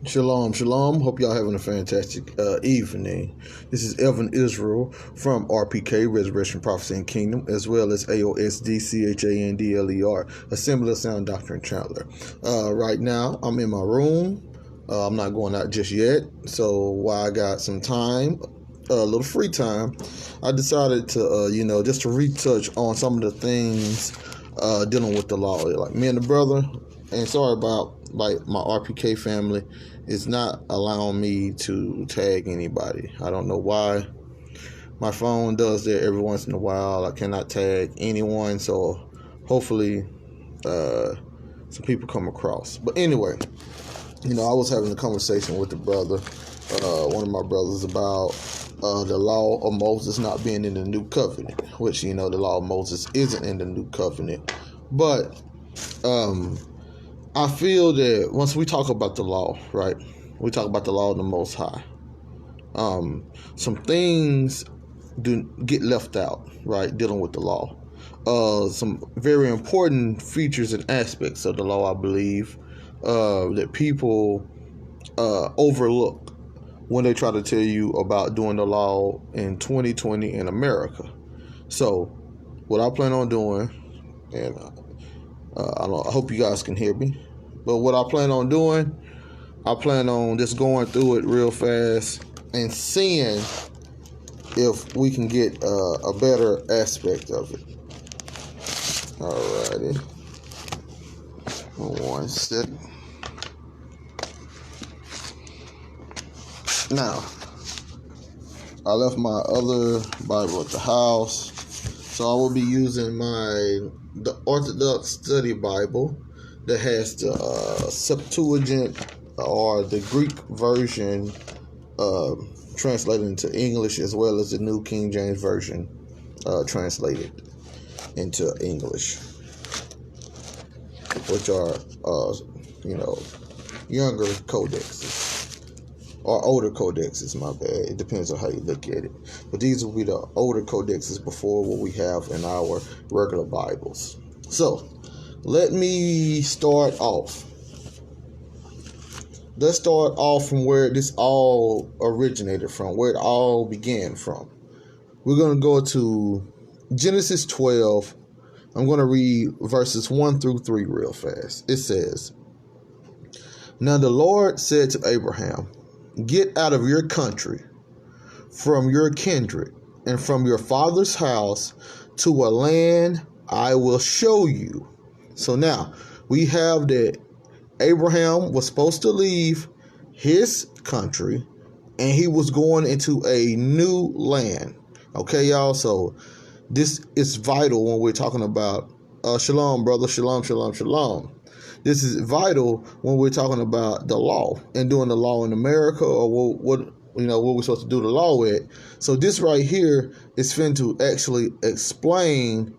Shalom, shalom. Hope y'all having a fantastic evening. This is Evan Israel from RPK, Resurrection, Prophecy, and Kingdom, as well as AOSD, Chandler, Assembly of Sound Doctrine, Chandler. Right now, I'm in my room. I'm not going out just yet. So while I got some time, a little free time, I decided to, just to retouch on some of the things dealing with the law. Like me and the brother, and sorry about like my RPK family, is not allowing me to tag anybody. I don't know why. My phone does that every once in a while. I cannot tag anyone, so hopefully some people come across. But anyway, I was having a conversation with the brother, one of my brothers, about the law of Moses not being in the new covenant, which, the law of Moses isn't in the new covenant. But I feel that once we talk about the law, right, we talk about the law of the Most High. Some things do get left out, right, dealing with the law. Some very important features and aspects of the law, I believe, that people overlook when they try to tell you about doing the law in 2020 in America. So, what I plan on doing, and I hope you guys can hear me, but what I plan on doing, I plan on just going through it real fast and seeing if we can get a better aspect of it. Alrighty. One second. Now, I left my other Bible at the house, so I will be using the Orthodox Study Bible that has the Septuagint, or the Greek version, translated into English, as well as the New King James Version translated into English, which are younger codexes. Or older codexes, my bad. It depends on how you look at it. But these will be the older codexes before what we have in our regular Bibles. So, let me start off. Let's start off from where this all originated from, where it all began from. We're going to go to Genesis 12. I'm going to read verses 1 through 3 real fast. It says, "Now the Lord said to Abraham, 'Get out of your country, from your kindred, and from your father's house to a land I will show you.'" So now we have that Abraham was supposed to leave his country and he was going into a new land. Okay, y'all? So this is vital when we're talking about shalom, brother. Shalom, shalom, shalom. This is vital when we're talking about the law and doing the law in America, or what we're supposed to do the law with. So this right here is fin to actually explain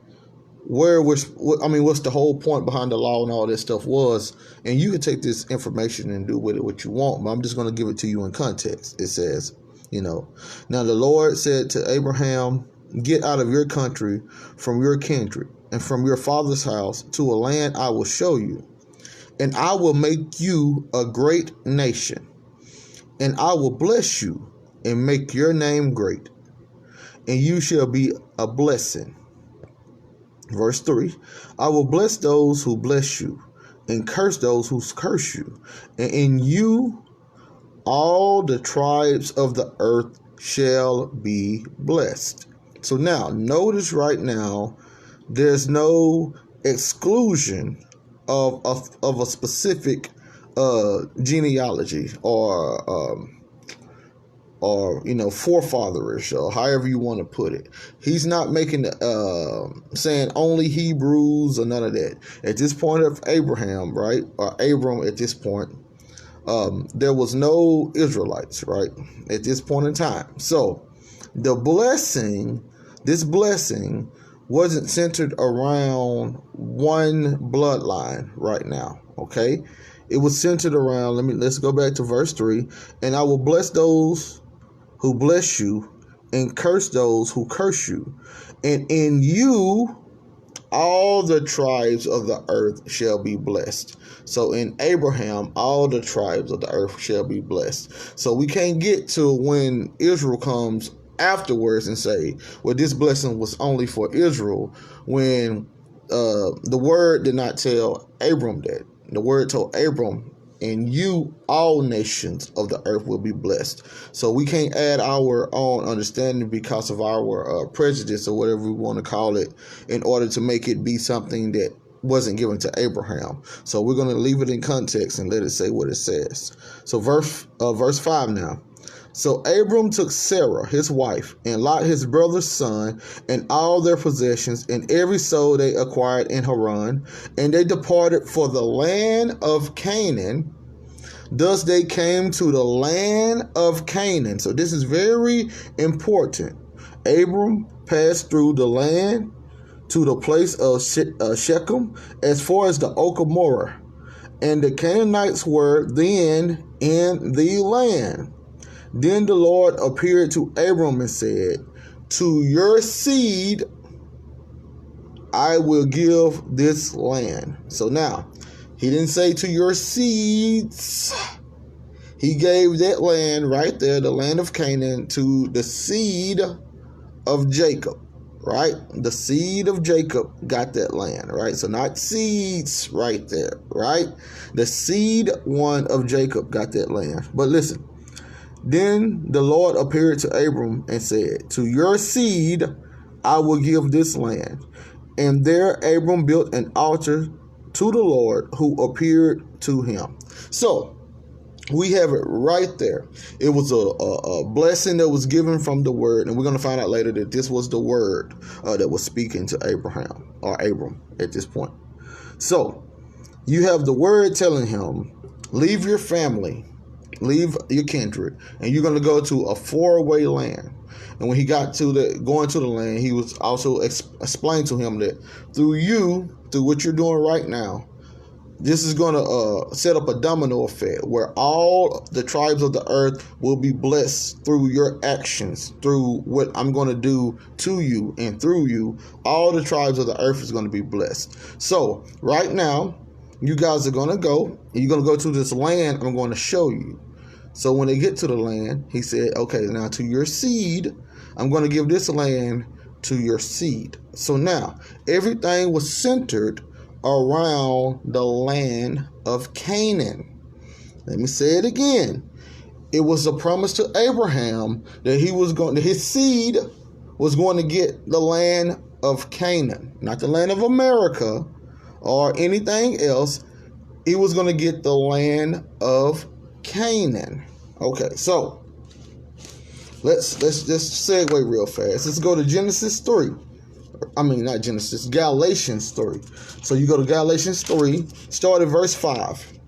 what's the whole point behind the law and all this stuff was. And you can take this information and do with it what you want, but I'm just going to give it to you in context. It says, "Now the Lord said to Abraham, 'Get out of your country, from your kindred, and from your father's house to a land I will show you. And I will make you a great nation, and I will bless you and make your name great, and you shall be a blessing.'" Verse 3, "I will bless those who bless you, and curse those who curse you. And in you all the tribes of the earth shall be blessed." So now, notice right now, there's no exclusion of a specific genealogy or forefatherish, or however you want to put it. He's not making saying only Hebrews or none of that. At this point of Abraham, right, or Abram, at this point, there was no Israelites, right, at this point in time. So this blessing wasn't centered around one bloodline right now. Okay, it was centered around, let's go back to verse 3, "And I will bless those who bless you, and curse those who curse you. And in you all the tribes of the earth shall be blessed. So in Abraham, all the tribes of the earth shall be blessed. So we can't get to when Israel comes afterwards and say, well, this blessing was only for Israel, when the word did not tell Abram that. The word told Abram, and you, all nations of the earth, will be blessed. So we can't add our own understanding because of our prejudice or whatever we want to call it in order to make it be something that wasn't given to Abraham. So we're going to leave it in context and let it say what it says. So verse 5 now. So Abram took Sarah, his wife, and Lot, his brother's son, and all their possessions, and every soul they acquired in Haran, and they departed for the land of Canaan. Thus they came to the land of Canaan. So this is very important. Abram passed through the land to the place of Shechem, as far as the oak of Moreh. And the Canaanites were then in the land. Then the Lord appeared to Abram and said, to your seed I will give this land. So now, he didn't say to your seeds. He gave that land right there, the land of Canaan, to the seed of Jacob, right? The seed of Jacob got that land, right? So not seeds right there, right? The seed one of Jacob got that land. But listen. Then the Lord appeared to Abram and said, to your seed I will give this land. And there Abram built an altar to the Lord who appeared to him. So we have it right there. It was a blessing that was given from the word. And we're going to find out later that this was the word that was speaking to Abraham or Abram at this point. So you have the word telling him, leave your family, leave your kindred, and you're going to go to a faraway land. And when he got to going to the land, he was also explained to him that through what you're doing right now, this is going to set up a domino effect where all the tribes of the earth will be blessed through your actions, through what I'm going to do to you, and through you, all the tribes of the earth is going to be blessed. So right now, you guys are going to go, and you're going to go to this land I'm going to show you. So when they get to the land, he said, okay, now to your seed, I'm going to give this land to your seed. So now everything was centered around the land of Canaan. Let me say it again. It was a promise to Abraham that his seed was going to get the land of Canaan, not the land of America or anything else. He was going to get the land of Canaan. Okay, so let's just segue real fast. Let's go to Genesis 3. I mean, not Genesis, Galatians 3. So you go to Galatians 3, start at verse 5.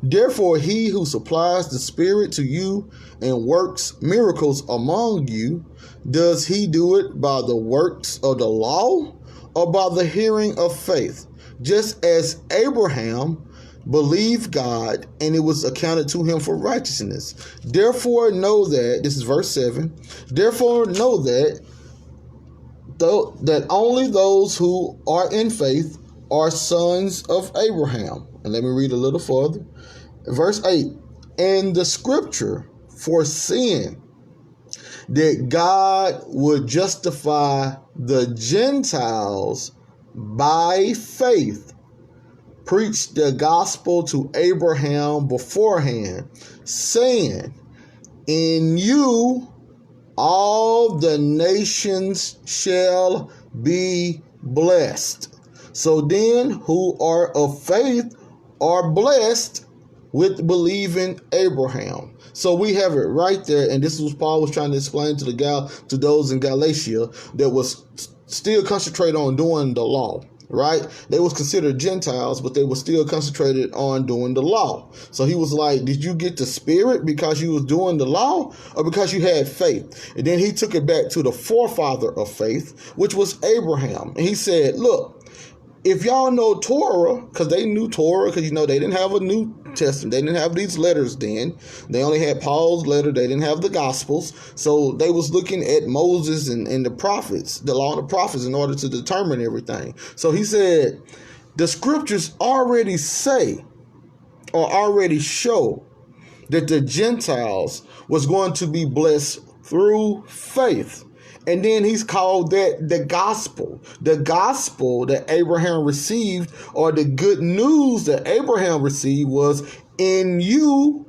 Therefore, he who supplies the Spirit to you and works miracles among you, does he do it by the works of the law or by the hearing of faith? Just as Abraham believed God, and it was accounted to him for righteousness. Therefore know that, this is verse 7, therefore know that only those who are in faith are sons of Abraham. And let me read a little further. Verse 8, and the scripture foreseeing that God would justify the Gentiles by faith, preached the gospel to Abraham beforehand, saying, in you all the nations shall be blessed. So then, who are of faith are blessed with believing Abraham. So we have it right there, and this was Paul was trying to explain to those in Galatia that was still concentrated on doing the law. Right? They was considered Gentiles, but they were still concentrated on doing the law. So he was like, did you get the Spirit because you was doing the law or because you had faith? And then he took it back to the forefather of faith, which was Abraham. And he said, look, if y'all know Torah, because they knew Torah, because, they didn't have a new Testament. They didn't have these letters then. They only had Paul's letter. They didn't have the Gospels. So they was looking at Moses and the prophets, the law and the prophets, in order to determine everything. So he said, the scriptures already say or already show that the Gentiles was going to be blessed through faith. And then he's called that the gospel. The gospel that Abraham received, or the good news that Abraham received, was, in you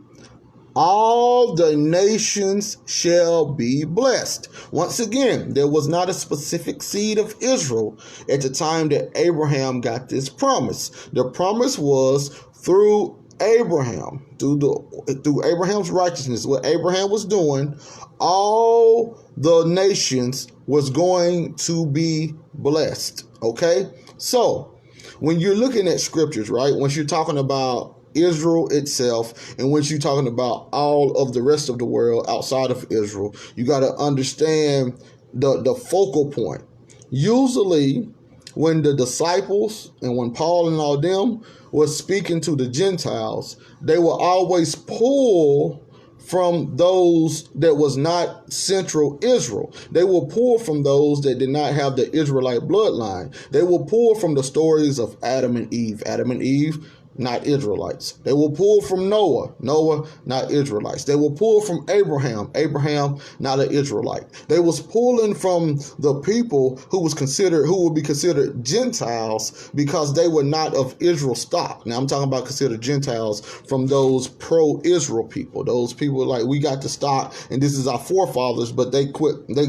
all the nations shall be blessed. Once again, there was not a specific seed of Israel at the time that Abraham got this promise. The promise was through Abraham, through Abraham's righteousness, what Abraham was doing, all the nations was going to be blessed. Okay? So, when you're looking at scriptures, right, once you're talking about Israel itself, and once you're talking about all of the rest of the world outside of Israel, you got to understand the focal point. Usually, when the disciples and when Paul and all them was speaking to the Gentiles, they will always pull from those that was not central Israel. They will pull from those that did not have the Israelite bloodline. They will pull from the stories of Adam and Eve. Adam and Eve, not Israelites. They will pull from Noah. Noah, not Israelites. They will pull from Abraham. Abraham, not an Israelite. They was pulling from the people who would be considered Gentiles because they were not of Israel stock. Now I'm talking about considered Gentiles from those pro-Israel people. Those people like, we got the stock and this is our forefathers, but they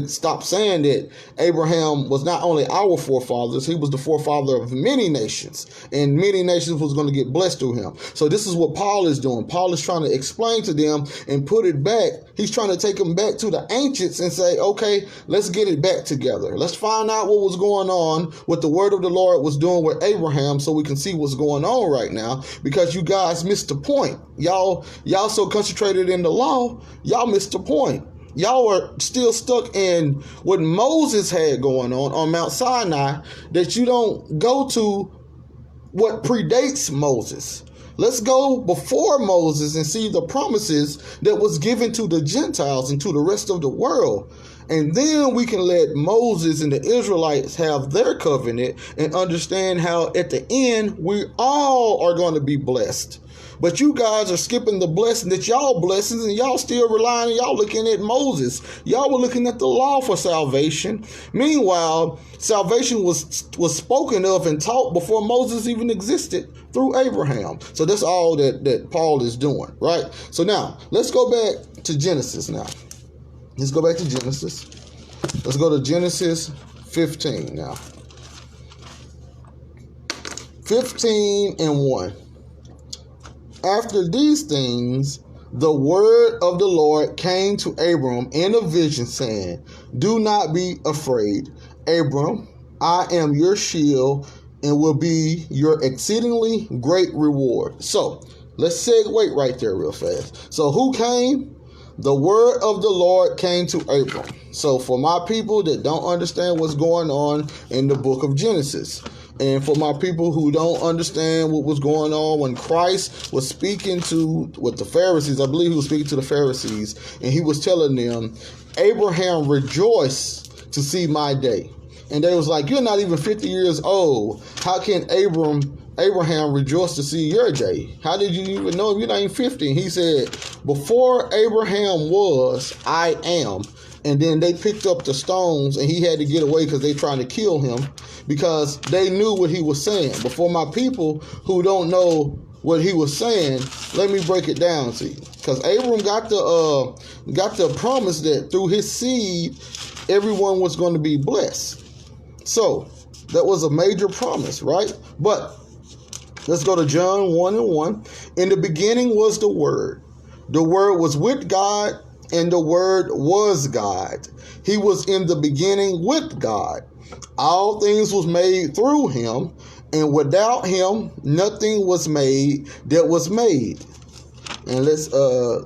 stopped saying that Abraham was not only our forefathers, he was the forefather of many nations, and many nations was going to get blessed through him. So this is what Paul is doing. Paul is trying to explain to them and put it back. He's trying to take them back to the ancients and say, okay, let's get it back together. Let's find out what was going on, what the word of the Lord was doing with Abraham, so we can see what's going on right now, because you guys missed the point. Y'all so concentrated in the law, y'all missed the point. Y'all are still stuck in what Moses had going on Mount Sinai, that you don't go to what predates Moses. Let's go before Moses and see the promises that was given to the Gentiles and to the rest of the world. And then we can let Moses and the Israelites have their covenant and understand how at the end we all are going to be blessed. But you guys are skipping the blessing that y'all blessings, and y'all still relying on, y'all looking at Moses. Y'all were looking at the law for salvation. Meanwhile, salvation was spoken of and taught before Moses even existed through Abraham. So that's all that Paul is doing, right? So now, let's go back to Genesis now. Let's go back to Genesis. Let's go to Genesis 15 now. 15:1. After these things, the word of the Lord came to Abram in a vision, saying, do not be afraid, Abram. I am your shield and will be your exceedingly great reward. So let's segue right there real fast. So who came? The word of the Lord came to Abram. So for my people that don't understand what's going on in the book of Genesis, and for my people who don't understand what was going on when Christ was speaking to the Pharisees, I believe he was speaking to the Pharisees, and he was telling them, Abraham rejoiced to see my day. And they was like, you're not even 50 years old. How can Abraham rejoice to see your day? How did you even know him? You're not even 50. And he said, before Abraham was, I am. And then they picked up the stones and he had to get away because they trying to kill him, because they knew what he was saying. Before my people who don't know what he was saying, let me break it down to you. Because Abram got the promise that through his seed, everyone was going to be blessed. So that was a major promise, right? But let's go to John 1:1. In the beginning was the Word. The Word was with God, and the Word was God. He was in the beginning with God. All things was made through him, and without him nothing was made that was made. And let's go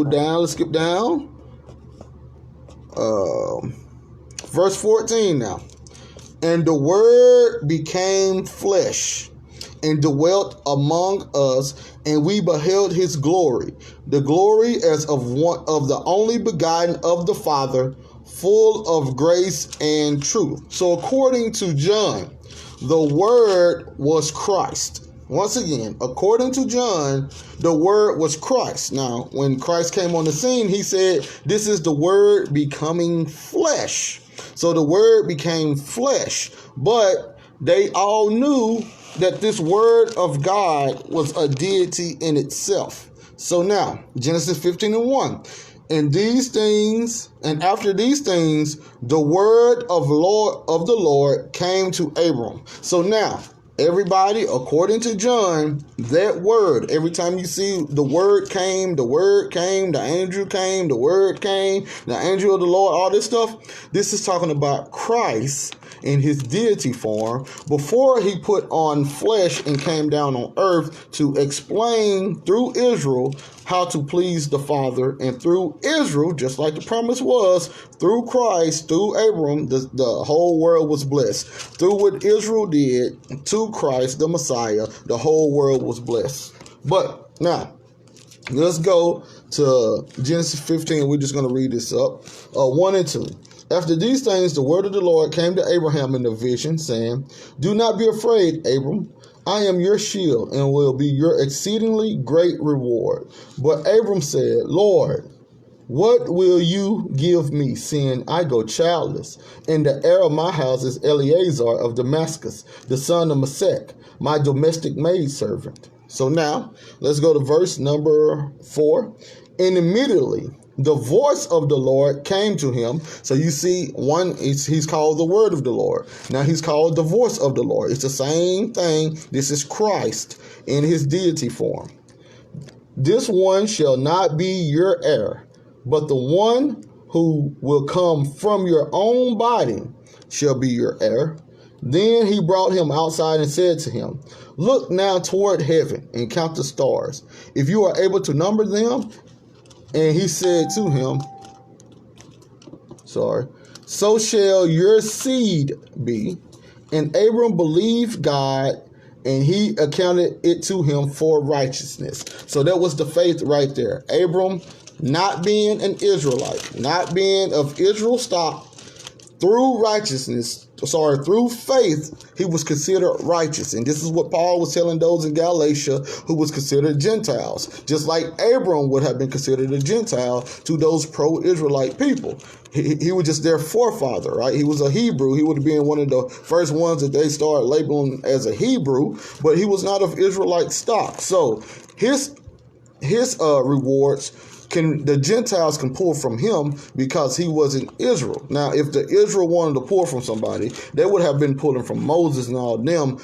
down. Let's skip down. Verse 14 now. And the Word became flesh and dwelt among us, and we beheld his glory, the glory as of one of the only begotten of the Father, full of grace and truth. So according to John, the Word was Christ. Once again, according to John, the Word was Christ. Now, when Christ came on the scene, he said, this is the Word becoming flesh. So the Word became flesh, but they all knew that this Word of God was a deity in itself. So now, Genesis 15:1. And these things, and after these things, the word of the Lord came to Abram. So now, everybody, according to John, that word, every time you see the word came, the angel came, the word came, the angel of the Lord, all this stuff, this is talking about Christ in his deity form before he put on flesh and came down on earth to explain through Israel how to please the Father. And through Israel, just like the promise was, through Christ, through Abram, the whole world was blessed. Through what Israel did to Christ, the Messiah, the whole world was blessed. But now, let's go to Genesis 15. We're just going to read this up. 1 and 2. After these things, the word of the Lord came to Abraham in a vision, saying, do not be afraid, Abram. I am your shield and will be your exceedingly great reward. But Abram said, Lord, what will you give me, seeing I go childless? And the heir of my house is Eleazar of Damascus, the son of Mesech, my domestic maidservant. So now, let's go to verse number 4. And immediately the voice of the Lord came to him. So you see, he's called the word of the Lord. Now he's called the voice of the Lord. It's the same thing. This is Christ in his deity form. This one shall not be your heir, but the one who will come from your own body shall be your heir. Then he brought him outside and said to him, look now toward heaven and count the stars, if you are able to number them. And he said to him, so shall your seed be. And Abram believed God, and he accounted it to him for righteousness. So that was the faith right there. Abram, not being an Israelite, not being of Israel stock, through faith, he was considered righteous. And this is what Paul was telling those in Galatia who was considered Gentiles. Just like Abram would have been considered a Gentile to those pro-Israelite people. He was just their forefather, right? He was a Hebrew. He would have been one of the first ones that they started labeling as a Hebrew, but he was not of Israelite stock. So his rewards the Gentiles can pull from him because he was in Israel. Now, if the Israel wanted to pull from somebody, they would have been pulling from Moses and all them,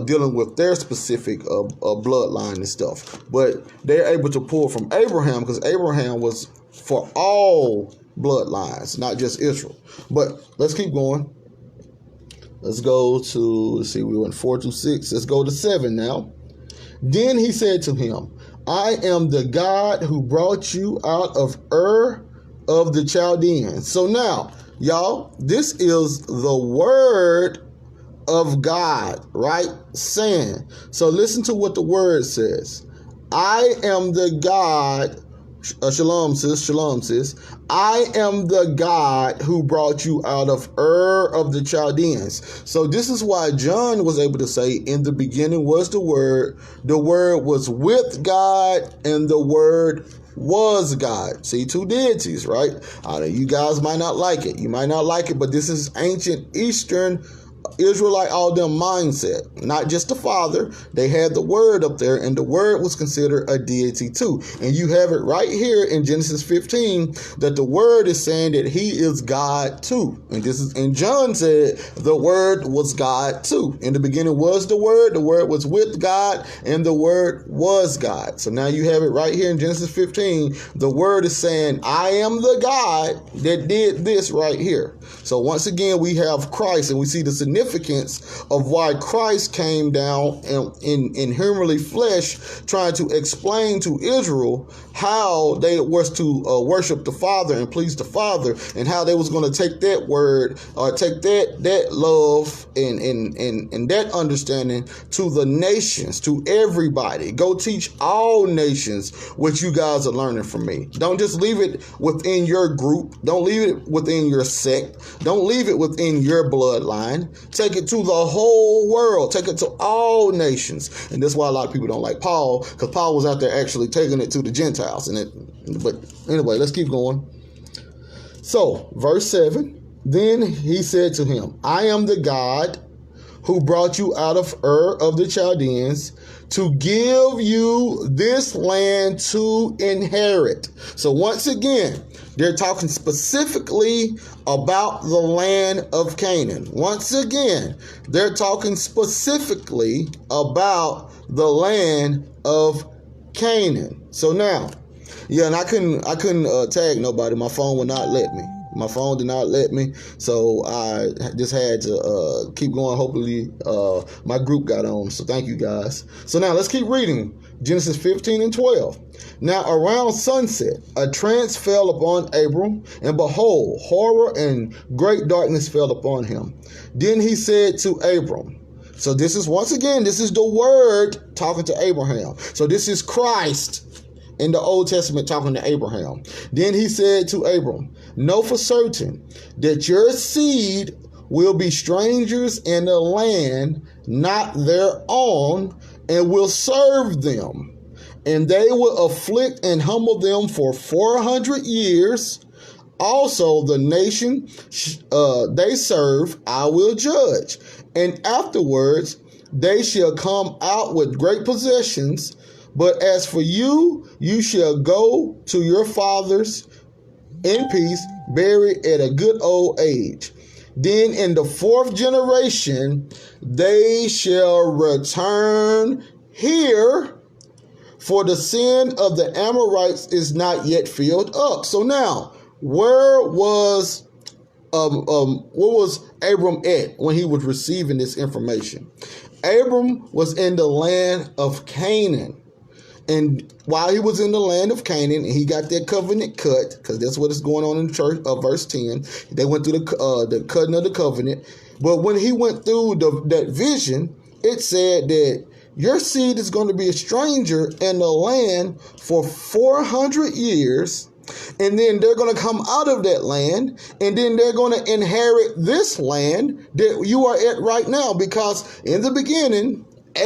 dealing with their specific bloodline and stuff. But they're able to pull from Abraham because Abraham was for all bloodlines, not just Israel. But let's keep going. Let's go to, we went 4 to 6. Let's go to 7 now. Then he said to him, I am the God who brought you out of Ur of the Chaldeans. So now, y'all, this is the word of God, right? Saying. So listen to what the word says. I am the God. Shalom, sis. I am the God who brought you out of Ur of the Chaldeans. So this is why John was able to say, in the beginning was the Word was with God, and the Word was God. See, two deities, right? You guys might not like it. You might not like it, but this is ancient Eastern Israelite, all them mindset, not just the Father. They had the Word up there, and the Word was considered a deity too. And you have it right here in Genesis 15 that the Word is saying that he is God too. And John said the Word was God too. In the beginning was the Word was with God, and the Word was God. So now you have it right here in Genesis 15. The Word is saying, I am the God that did this right here. So once again, we have Christ, and we see the significance significance of why Christ came down in humanly flesh, trying to explain to Israel how they was to worship the Father and please the Father, and how they was going to take that word, take that love and that understanding to the nations, to everybody. Go teach all nations what you guys are learning from me. Don't just leave it within your group. Don't leave it within your sect. Don't leave it within your bloodline. Take it to the whole world. Take it to all nations. And that's why a lot of people don't like Paul, because Paul was out there actually taking it to the Gentiles. But anyway, let's keep going. So, verse 7, then he said to him, I am the God who brought you out of Ur of the Chaldeans to give you this land to inherit. So once again, they're talking specifically about the land of Canaan. Once again, they're talking specifically about the land of Canaan. So now, and I couldn't tag nobody. My phone would not let me. My phone did not let me, so I just had to keep going. Hopefully, my group got on, so thank you guys. So now let's keep reading. Genesis 15 and 12. Now around sunset, a trance fell upon Abram, and behold, horror and great darkness fell upon him. Then he said to Abram, so this is, once again, this is the word talking to Abraham. So this is Christ in the Old Testament talking to Abraham. Then he said to Abram, know for certain that your seed will be strangers in the land not their own, and will serve them. And they will afflict and humble them for 400 years. Also the nation they serve I will judge. And afterwards they shall come out with great possessions. But as for you, you shall go to your fathers in peace, buried at a good old age. Then in the fourth generation, they shall return here, for the sin of the Amorites is not yet filled up. So now, where was Abram at when he was receiving this information? Abram was in the land of Canaan. And while he was in the land of Canaan, he got that covenant cut, because that's what is going on in church, verse 10. They went through the cutting of the covenant. But when he went through that vision, it said that your seed is going to be a stranger in the land for 400 years. And then they're going to come out of that land, and then they're going to inherit this land that you are at right now. Because in the beginning,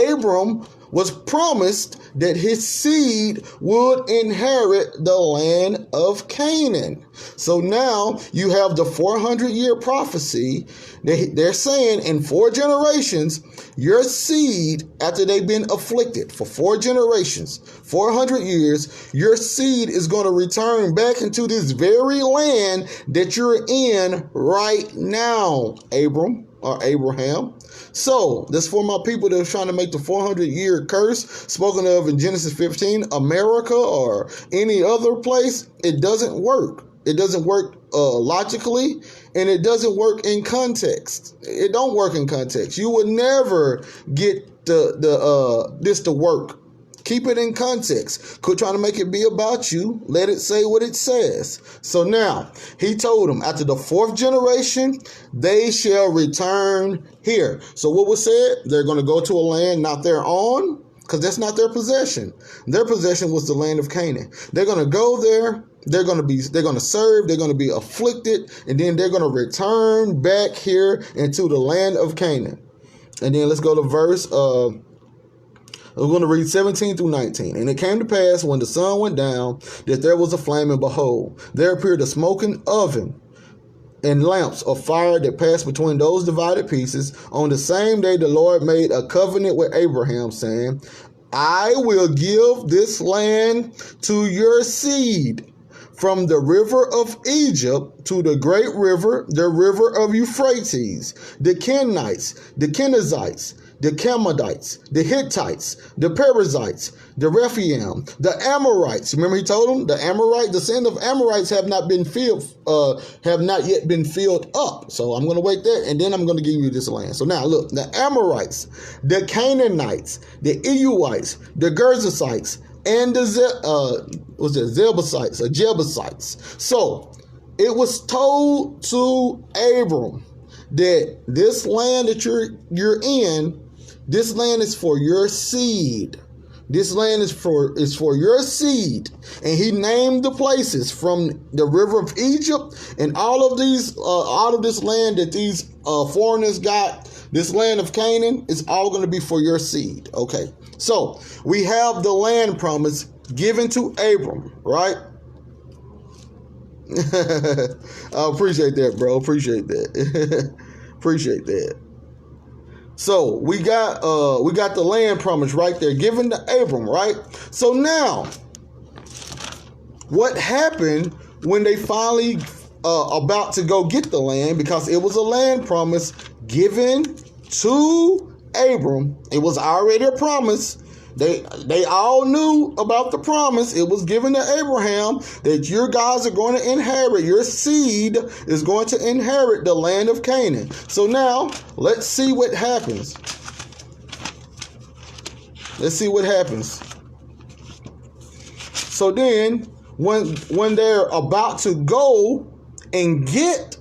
Abram was promised that his seed would inherit the land of Canaan. So now you have the 400-year prophecy. They're saying in 4 generations, your seed, after they've been afflicted for 4 generations, 400 years, your seed is going to return back into this very land that you're in right now, Abram or Abraham. So, this for my people that are trying to make the 400-year curse spoken of in Genesis 15, America or any other place, it doesn't work. It doesn't work logically, and it doesn't work in context. It don't work in context. You would never get this to work. Keep it in context. Quit trying to make it be about you. Let it say what it says. So now, he told them, after the 4th generation, they shall return here. So what was said? They're going to go to a land not their own, because that's not their possession. Their possession was the land of Canaan. They're going to go there. They're going to serve. They're going to be afflicted. And then they're going to return back here into the land of Canaan. And then let's go to verse we're going to read 17 through 19. And it came to pass when the sun went down that there was a flame, and behold, there appeared a smoking oven and lamps of fire that passed between those divided pieces. On the same day the Lord made a covenant with Abraham, saying, I will give this land to your seed from the river of Egypt to the great river, the river of Euphrates, the Kenites, the Kenizzites, the Chaldeans, the Hittites, the Perizzites, the Rephaim, the Amorites. Remember he told them the Amorites, the sin of Amorites have not yet been filled up. So I'm going to wait there, and then I'm going to give you this land. So now look, the Amorites, the Canaanites, the Euites, the Gergesites, and the Jebusites. So it was told to Abram that this land that you're in, this land is for your seed. This land is for your seed. And he named the places from the river of Egypt and all of this land that these foreigners got. This land of Canaan is all going to be for your seed. Okay. So we have the land promise given to Abram, right? I appreciate that, bro. Appreciate that. Appreciate that. So we got the land promise right there given to Abram, right? So now, what happened when they finally about to go get the land? Because it was a land promise given to Abram. It was already a promise. They all knew about the promise. It was given to Abraham that your guys are going to inherit, your seed is going to inherit the land of Canaan. So now, let's see what happens. Let's see what happens. So then, when they're about to go and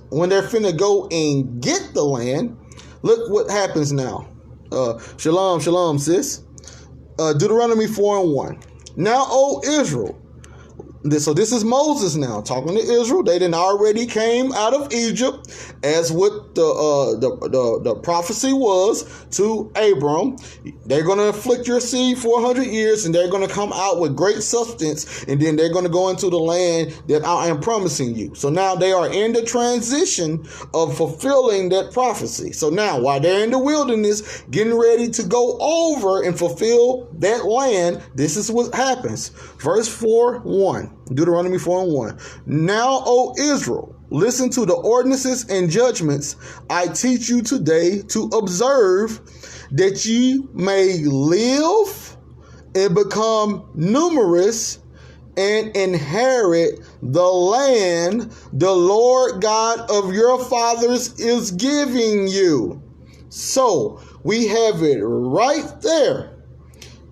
when they're finna go and get the land, look what happens now. Shalom, sis. Deuteronomy 4:1. Now, O Israel. So this is Moses now talking to Israel. They done already came out of Egypt, as what the prophecy was to Abram. They're going to afflict your seed for 100 years, and they're going to come out with great substance, and then they're going to go into the land that I am promising you. So now they are in the transition of fulfilling that prophecy. So now, while they're in the wilderness, getting ready to go over and fulfill that land, this is what happens. Verse 4:1. Deuteronomy 4:1. Now, O Israel, listen to the ordinances and judgments I teach you today to observe, that ye may live and become numerous and inherit the land the Lord God of your fathers is giving you. So we have it right there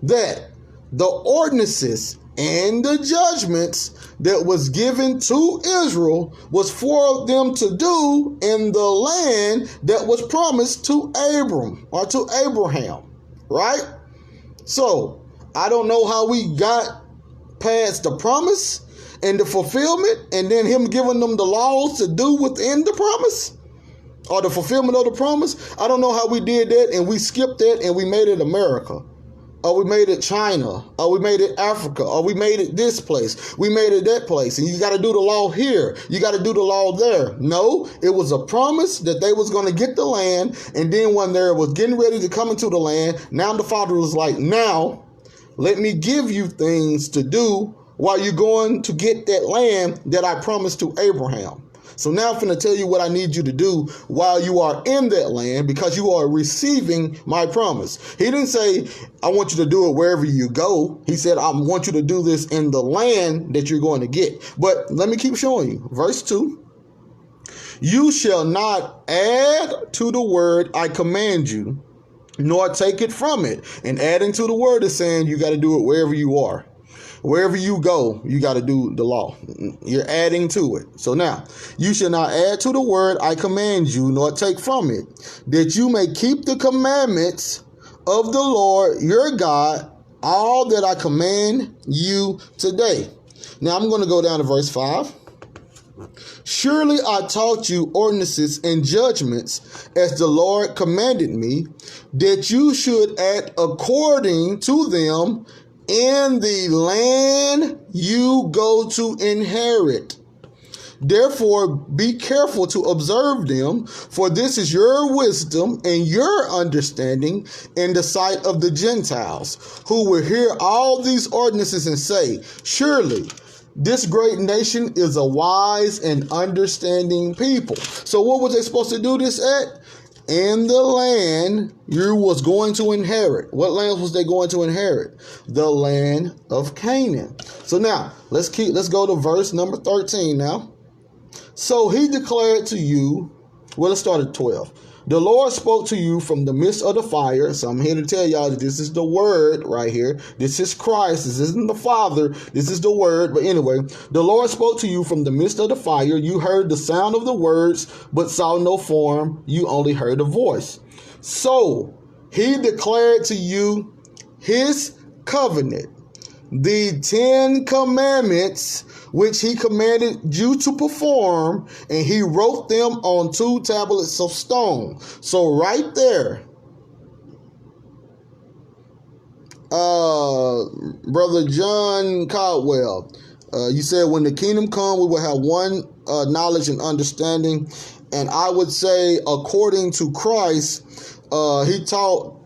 that the ordinances and the judgments that was given to Israel was for them to do in the land that was promised to Abram or to Abraham, right? So I don't know how we got past the promise and the fulfillment and then him giving them the laws to do within the promise or the fulfillment of the promise. I don't know how we did that and we skipped that and we made it America. Or we made it China, or we made it Africa, or we made it this place, we made it that place, and you got to do the law here, you got to do the law there. No, it was a promise that they was going to get the land, and then when they was getting ready to come into the land, now the Father was like, now, let me give you things to do while you're going to get that land that I promised to Abraham. So now I'm going to tell you what I need you to do while you are in that land, because you are receiving my promise. He didn't say, I want you to do it wherever you go. He said, I want you to do this in the land that you're going to get. But let me keep showing you. Verse 2. You shall not add to the word I command you, nor take it from it. And adding to the word is saying you got to do it wherever you are. Wherever you go, you got to do the law. You're adding to it. So now, you shall not add to the word I command you, nor take from it, that you may keep the commandments of the Lord your God, all that I command you today. Now, I'm going to go down to verse 5. Surely I taught you ordinances and judgments as the Lord commanded me, that you should act according to them in the land you go to inherit. Therefore, be careful to observe them, for this is your wisdom and your understanding in the sight of the Gentiles, who will hear all these ordinances and say, surely This great nation is a wise and understanding people. So what was they supposed to do this at? In the land you was going to inherit. What land was they going to inherit? The land of Canaan. So now let's go to verse number 13 now. So he declared to you, well, let's start at 12. The Lord spoke to you from the midst of the fire. So I'm here to tell y'all that this is the word right here. This is Christ. This isn't the Father. This is the word. But anyway, the Lord spoke to you from the midst of the fire. You heard the sound of the words, but saw no form. You only heard a voice. So he declared to you his covenant, the 10 commandments, which he commanded you to perform, and he wrote them on 2 tablets of stone. So right there, Brother John Caldwell, you said when the kingdom come, we will have one knowledge and understanding. And I would say, according to Christ, he taught,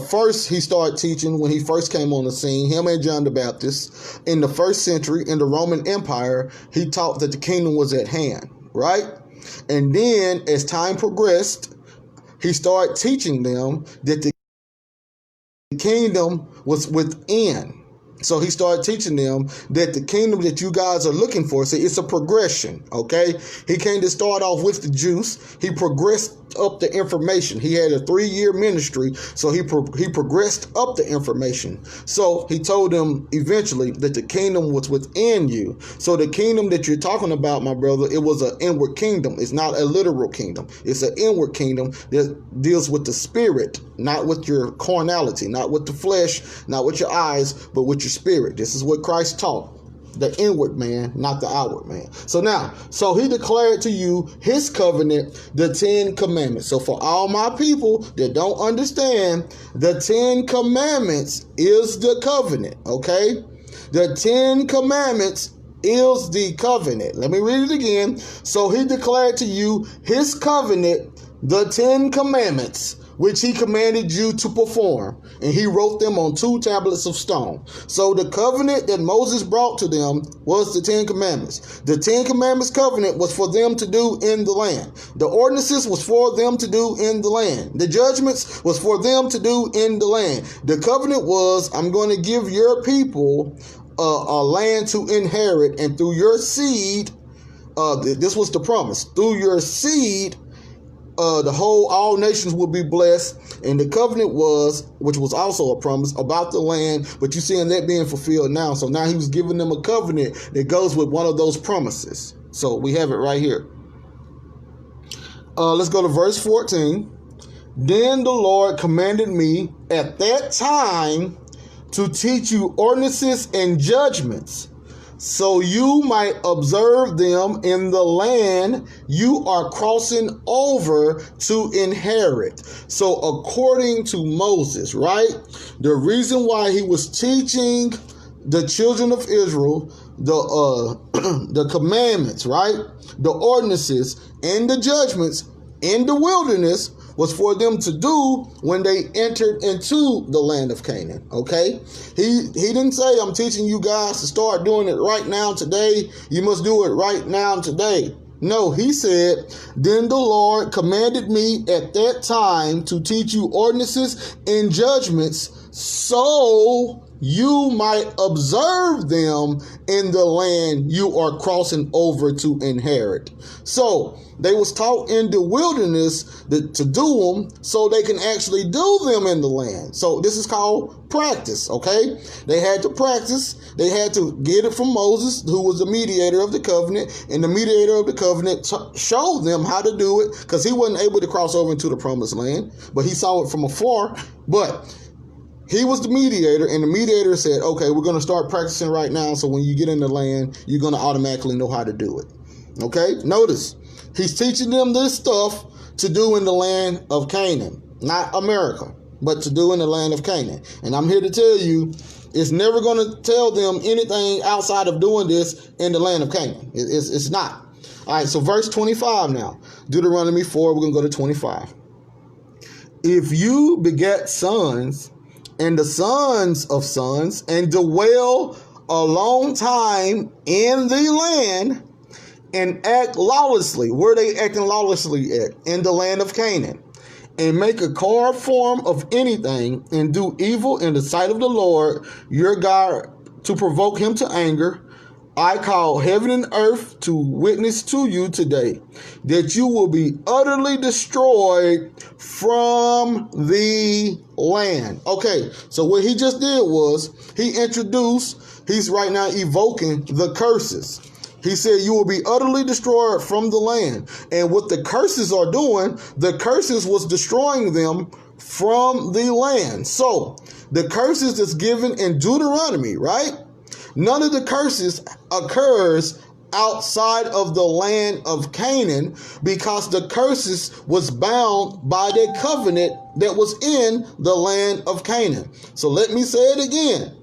first he started teaching when he first came on the scene, him and John the Baptist, in the first century in the Roman Empire. He taught that the kingdom was at hand, right? And then as time progressed, he started teaching them that the kingdom was within. So he started teaching them that the kingdom that you guys are looking for, see, it's a progression, okay? He came to start off with the juice. He progressed up the information. He had a 3-year ministry, so he progressed up the information. So he told them eventually that the kingdom was within you. So the kingdom that you're talking about, my brother, it was an inward kingdom. It's not a literal kingdom. It's an inward kingdom that deals with the spirit, not with your carnality, not with the flesh, not with your eyes, but with your spirit. This is what Christ taught. The inward man, not the outward man. So he declared to you his covenant, the 10 commandments. So for all my people that don't understand, the 10 commandments is the covenant, okay? The 10 commandments is the covenant. Let me read it again. So he declared to you his covenant, the 10 commandments, which he commanded you to perform, and he wrote them on 2 tablets of stone. So the covenant that Moses brought to them was the 10 commandments. The 10 commandments covenant was for them to do in the land. The ordinances was for them to do in the land. The judgments was for them to do in the land. The covenant was, I'm going to give your people a land to inherit, and through your seed, this was the promise, through your seed, all nations will be blessed. And the covenant was, which was also a promise about the land, but you're seeing that being fulfilled now. So now he was giving them a covenant that goes with one of those promises. So we have it right here. Let's go to verse 14. Then the Lord commanded me at that time to teach you ordinances and judgments, so you might observe them in the land you are crossing over to inherit. So according to Moses, right? The reason why he was teaching the children of Israel the commandments, right? The ordinances and the judgments in the wilderness was for them to do when they entered into the land of Canaan, okay? He didn't say, I'm teaching you guys to start doing it right now today. You must do it right now today. No, he said, then the Lord commanded me at that time to teach you ordinances and judgments, so you might observe them in the land you are crossing over to inherit. So they was taught in the wilderness to do them so they can actually do them in the land. So this is called practice, okay? They had to practice. They had to get it from Moses, who was the mediator of the covenant, and the mediator of the covenant showed them how to do it, because he wasn't able to cross over into the promised land, but he saw it from afar. But he was the mediator, and the mediator said, okay, we're going to start practicing right now, so when you get in the land, you're going to automatically know how to do it. Okay? Notice, he's teaching them this stuff to do in the land of Canaan, not America, but to do in the land of Canaan. And I'm here to tell you, it's never going to tell them anything outside of doing this in the land of Canaan. It's not. All right, so verse 25 now. Deuteronomy 4, we're going to go to 25. If you beget sons, and the sons of sons, and dwell a long time in the land and act lawlessly. Where they acting lawlessly at? In the land of Canaan. And make a carved form of anything and do evil in the sight of the Lord your God to provoke him to anger. I call heaven and earth to witness to you today that you will be utterly destroyed from the land. Okay, so what he just did was he's right now evoking the curses. He said you will be utterly destroyed from the land. And what the curses are doing, the curses was destroying them from the land. So the curses that's given in Deuteronomy, right? None of the curses occurs outside of the land of Canaan because the curses was bound by the covenant that was in the land of Canaan. So let me say it again.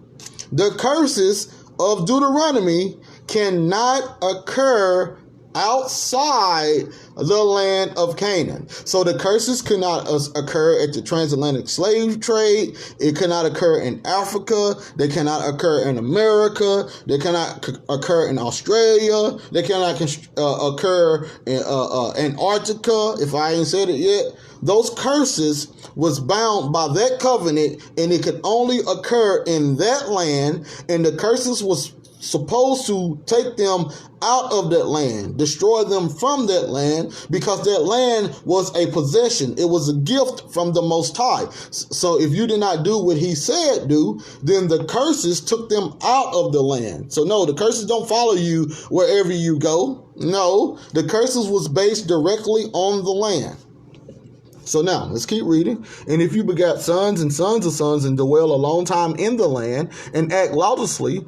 The curses of Deuteronomy cannot occur outside the land of Canaan. So the curses cannot occur at the transatlantic slave trade. It cannot occur in Africa. They cannot occur in America. They cannot occur in Australia. They cannot occur in Antarctica, if I ain't said it yet. Those curses was bound by that covenant, and it could only occur in that land, and the curses was supposed to take them out of that land, destroy them from that land, because that land was a possession. It was a gift from the Most High. So if you did not do what he said do, then the curses took them out of the land. So no, the curses don't follow you wherever you go. No, the curses was based directly on the land. So now, let's keep reading. And if you begat sons and sons of sons and dwell a long time in the land and act lawlessly,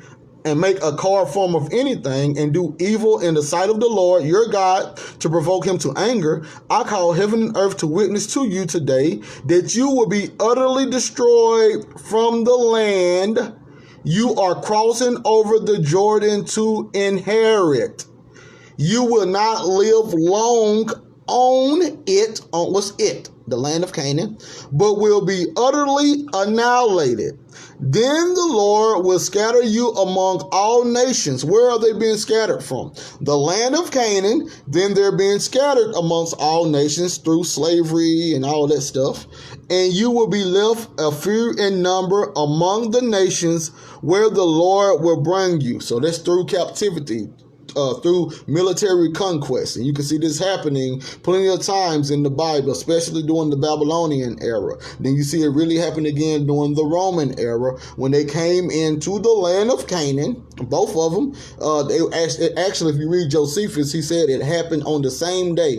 and make a carved form of anything and do evil in the sight of the Lord your God to provoke him to anger, I call heaven and earth to witness to you today that you will be utterly destroyed from the land you are crossing over the Jordan to inherit. You will not live long on it, what's it? The land of Canaan, but will be utterly annihilated. Then the Lord will scatter you among all nations. Where are they being scattered from? The land of Canaan. Then they're being scattered amongst all nations through slavery and all that stuff. And you will be left a few in number among the nations where the Lord will bring you. So that's through captivity. Through military conquest. And you can see this happening plenty of times in the Bible, especially during the Babylonian era. Then you see it really happen again during the Roman era when they came into the land of Canaan. Both of them, actually, if you read Josephus, he said it happened on the same day.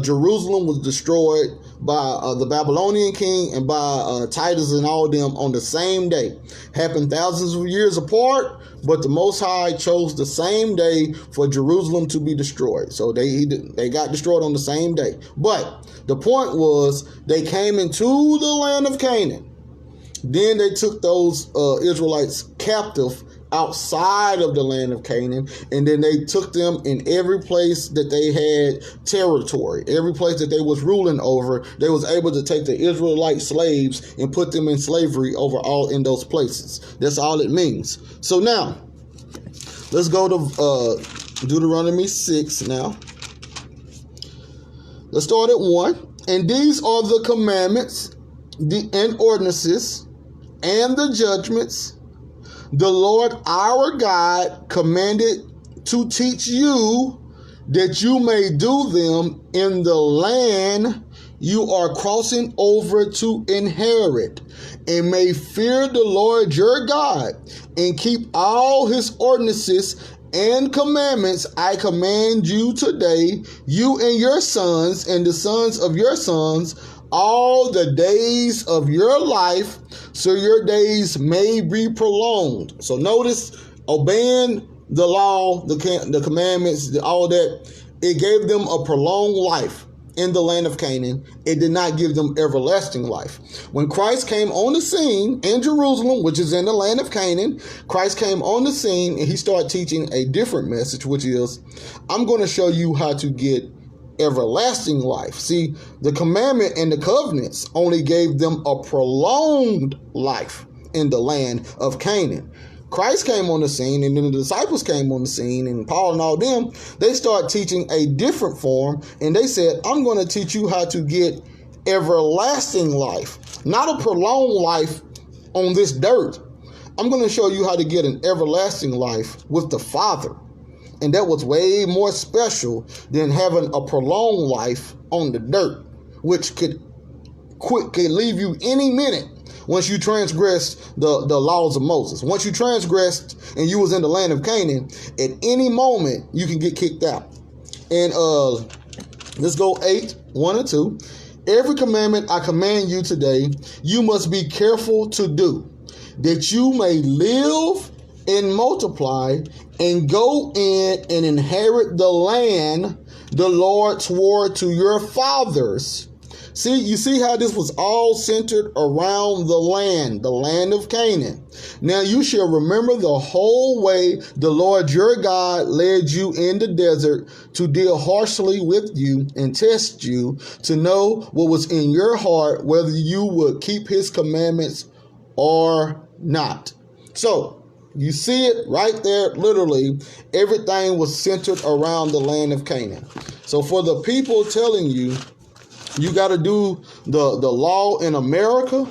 Jerusalem was destroyed by the Babylonian king and by Titus and all them on the same day. Happened thousands of years apart, but the Most High chose the same day for Jerusalem to be destroyed. So they got destroyed on the same day. But the point was they came into the land of Canaan. Then they took those Israelites captive outside of the land of Canaan, and then they took them in every place that they had territory, every place that they was ruling over. They was able to take the Israelite slaves and put them in slavery over all in those places. That's all it means. So now let's go to Deuteronomy 6 now. Let's start at 1. And these are the commandments and ordinances and the judgments the Lord our God commanded to teach you, that you may do them in the land you are crossing over to inherit, and may fear the Lord your God, and keep all his ordinances and commandments I command you today, you and your sons and the sons of your sons, all the days of your life, so your days may be prolonged. So notice, obeying the law, the commandments, all that, it gave them a prolonged life in the land of Canaan. It did not give them everlasting life. When Christ came on the scene in Jerusalem, which is in the land of Canaan, Christ came on the scene and he started teaching a different message, which is, I'm going to show you how to get everlasting life. See, the commandment and the covenants only gave them a prolonged life in the land of Canaan. Christ came on the scene, and then the disciples came on the scene, and Paul and all them, they start teaching a different form, and they said, I'm going to teach you how to get everlasting life, not a prolonged life on this dirt. I'm going to show you how to get an everlasting life with the Father. And that was way more special than having a prolonged life on the dirt, which could leave you any minute once you transgressed the laws of Moses. Once you transgressed and you was in the land of Canaan, at any moment you can get kicked out. And let's go 8, 1 and 2. Every commandment I command you today, you must be careful to do, that you may live and multiply and go in and inherit the land the Lord swore to your fathers. See, you see how this was all centered around the land of Canaan. Now you shall remember the whole way the Lord your God led you in the desert to deal harshly with you and test you to know what was in your heart, whether you would keep his commandments or not. So you see it right there, literally, everything was centered around the land of Canaan. So for the people telling you, you got to do the law in America,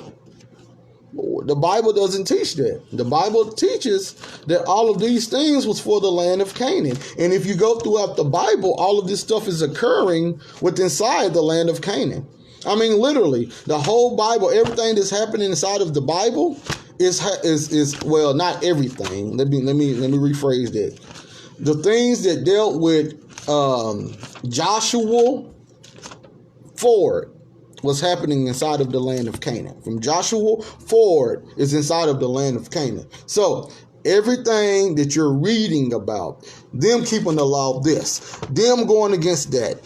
the Bible doesn't teach that. The Bible teaches that all of these things was for the land of Canaan. And if you go throughout the Bible, all of this stuff is occurring within inside the land of Canaan. I mean, literally, the whole Bible, everything that's happening inside of the Bible is well, not everything. Let me rephrase that. The things that dealt with Joshua forward was happening inside of the land of Canaan. From Joshua forward is inside of the land of Canaan. So everything that you're reading about, them keeping the law, this, them going against that,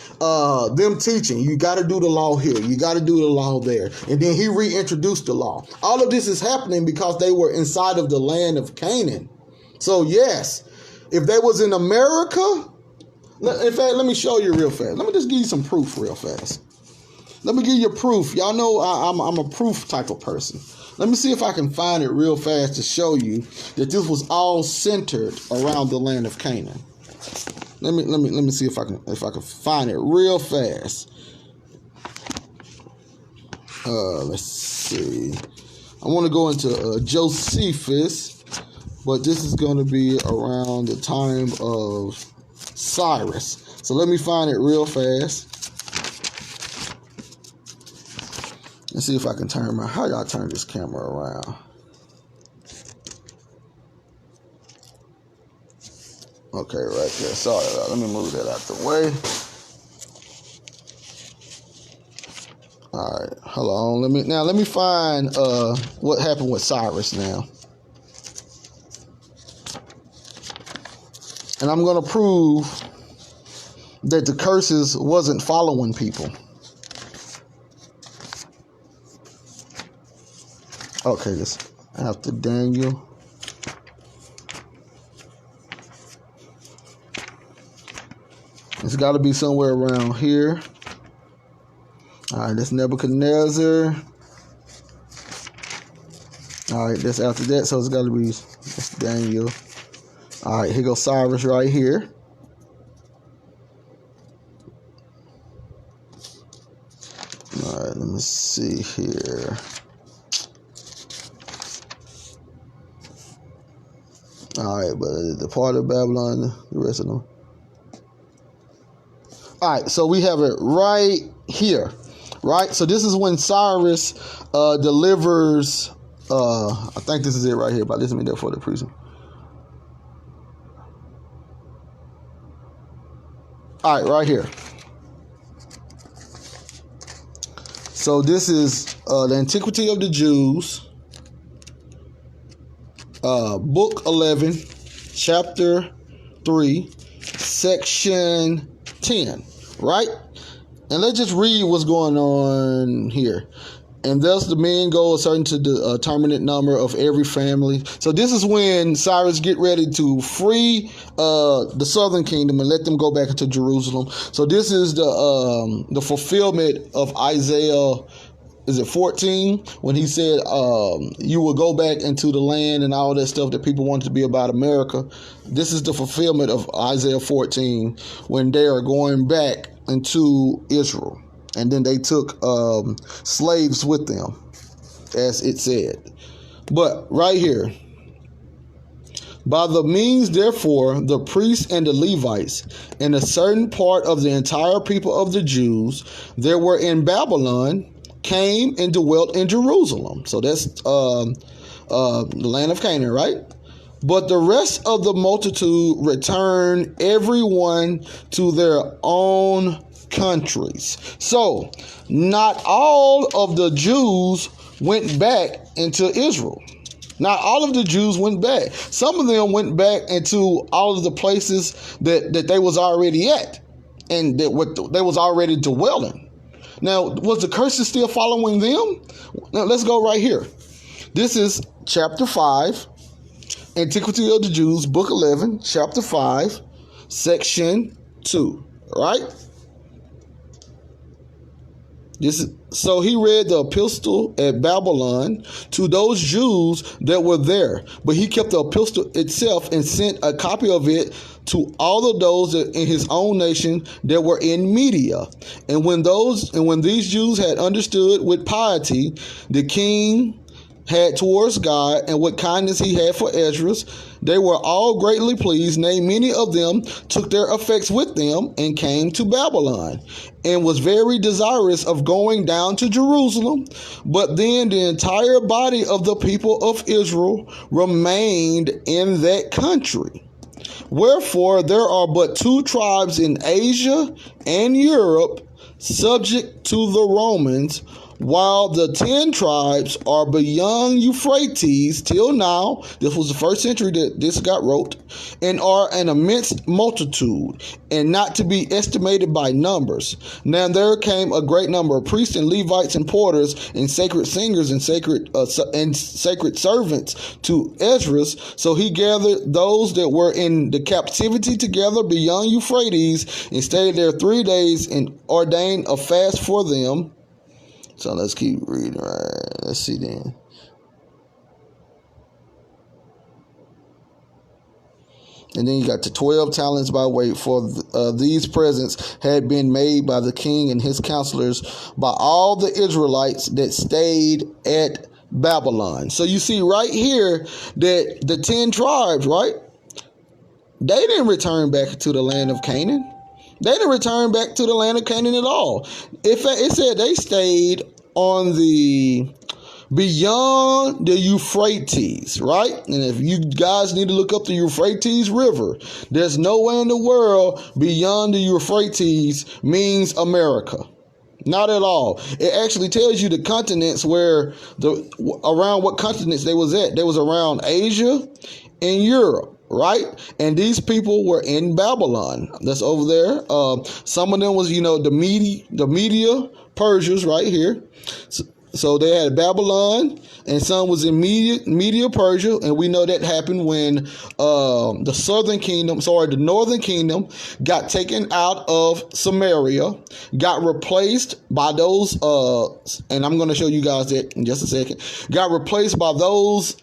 them teaching, you got to do the law here, you got to do the law there, and then he reintroduced the law. All of this is happening because they were inside of the land of Canaan. So yes, if they was in America, in fact, let me show you real fast. Let me just give you some proof real fast. Let me give you proof. Y'all know I'm a proof type of person. Let me see if I can find it real fast to show you that this was all centered around the land of Canaan. Let me see if I can find it real fast. Let's see. I want to go into Josephus, but this is going to be around the time of Cyrus. So let me find it real fast. Let's see if I can turn how y'all turn this camera around. Okay, right there. Sorry, let me move that out the way. All right, hold on. Let me find what happened with Cyrus now. And I'm gonna prove that the curses wasn't following people. Okay, this after Daniel. It's got to be somewhere around here. All right, that's Nebuchadnezzar. All right, that's after that, so it's got to be that's Daniel. All right, here goes Cyrus right here. All right, let me see here. All right, but the part of Babylon, the rest of them. All right, so we have it right here, right? So this is when Cyrus delivers, I think this is it right here, but listen to me there for the prison. All right, right here. So this is the Antiquity of the Jews. Book 11, chapter 3, section 10, right? And let's just read what's going on here. And thus the men go according to the determinate number of every family. So this is when Cyrus get ready to free the southern kingdom and let them go back into Jerusalem. So this is the fulfillment of Isaiah is it 14, when he said you will go back into the land and all that stuff that people wanted to be about America. This is the fulfillment of Isaiah 14 when they are going back into Israel. And then they took slaves with them, as it said. But right here, by the means, therefore, the priests and the Levites, and a certain part of the entire people of the Jews that were in Babylon, came and dwelt in Jerusalem. So that's the land of Canaan, right? But the rest of the multitude returned, everyone to their own countries. So not all of the Jews went back into Israel. Not all of the Jews went back. Some of them went back into all of the places that they was already at and that what they was already dwelling. Now, was the curses still following them? Now, let's go right here. This is chapter 5, Antiquity of the Jews, book 11, chapter 5, section 2, right? So he read the epistle at Babylon to those Jews that were there, but he kept the epistle itself and sent a copy of it to all of those in his own nation that were in Media. And when these Jews had understood with piety the king had towards God and what kindness he had for Esdras, they were all greatly pleased. Nay, many of them took their effects with them and came to Babylon, and was very desirous of going down to Jerusalem. But then the entire body of the people of Israel remained in that country. Wherefore there are but 2 tribes in Asia and Europe subject to the Romans, while the 10 tribes are beyond Euphrates till now. This was the first century that this got wrote, and are an immense multitude, and not to be estimated by numbers. Now there came a great number of priests and Levites and porters and sacred singers and sacred servants to Esdras. So he gathered those that were in the captivity together beyond Euphrates, and stayed there 3 days, and ordained a fast for them. So let's keep reading. Right. Let's see then. And then you got the 12 talents by weight, for these presents had been made by the king and his counselors by all the Israelites that stayed at Babylon. So you see right here that the 10 tribes, right? They didn't return back to the land of Canaan. They didn't return back to the land of Canaan at all. It said they stayed on the beyond the Euphrates, right? And if you guys need to look up the Euphrates River, there's nowhere in the world beyond the Euphrates means America. Not at all. It actually tells you the continents around what continents they was at. They was around Asia and Europe. Right? And these people were in Babylon. That's over there. Some of them was, the Media Persians right here. So they had Babylon, and some was in Media Persia, and we know that happened when the northern kingdom got taken out of Samaria, got replaced by those, and I'm going to show you guys that in just a second, got replaced by those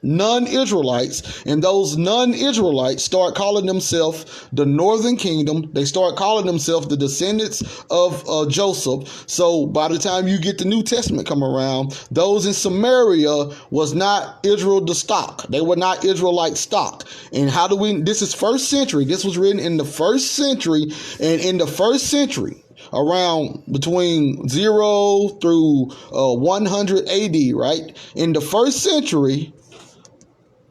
non-Israelites, and those non-Israelites start calling themselves the northern kingdom. They start calling themselves the descendants of Joseph. So by the time you get the New Testament come around, those in Samaria was not Israel the stock. They were not Israelite stock. And this is first century. This was written in the first century, and in the first century, around between 0 through 100 AD, right? In the first century,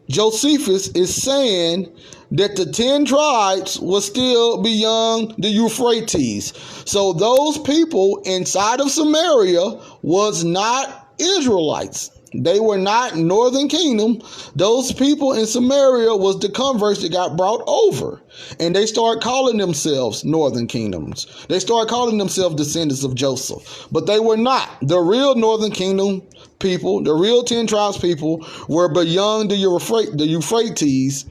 Josephus is saying that the 10 tribes was still beyond the Euphrates. So those people inside of Samaria was not Israelites. They were not Northern Kingdom. Those people in Samaria was the converts that got brought over. And they started calling themselves Northern Kingdoms. They started calling themselves descendants of Joseph. But they were not. The real Northern Kingdom people, the real 10 tribes people, were beyond the Euphrates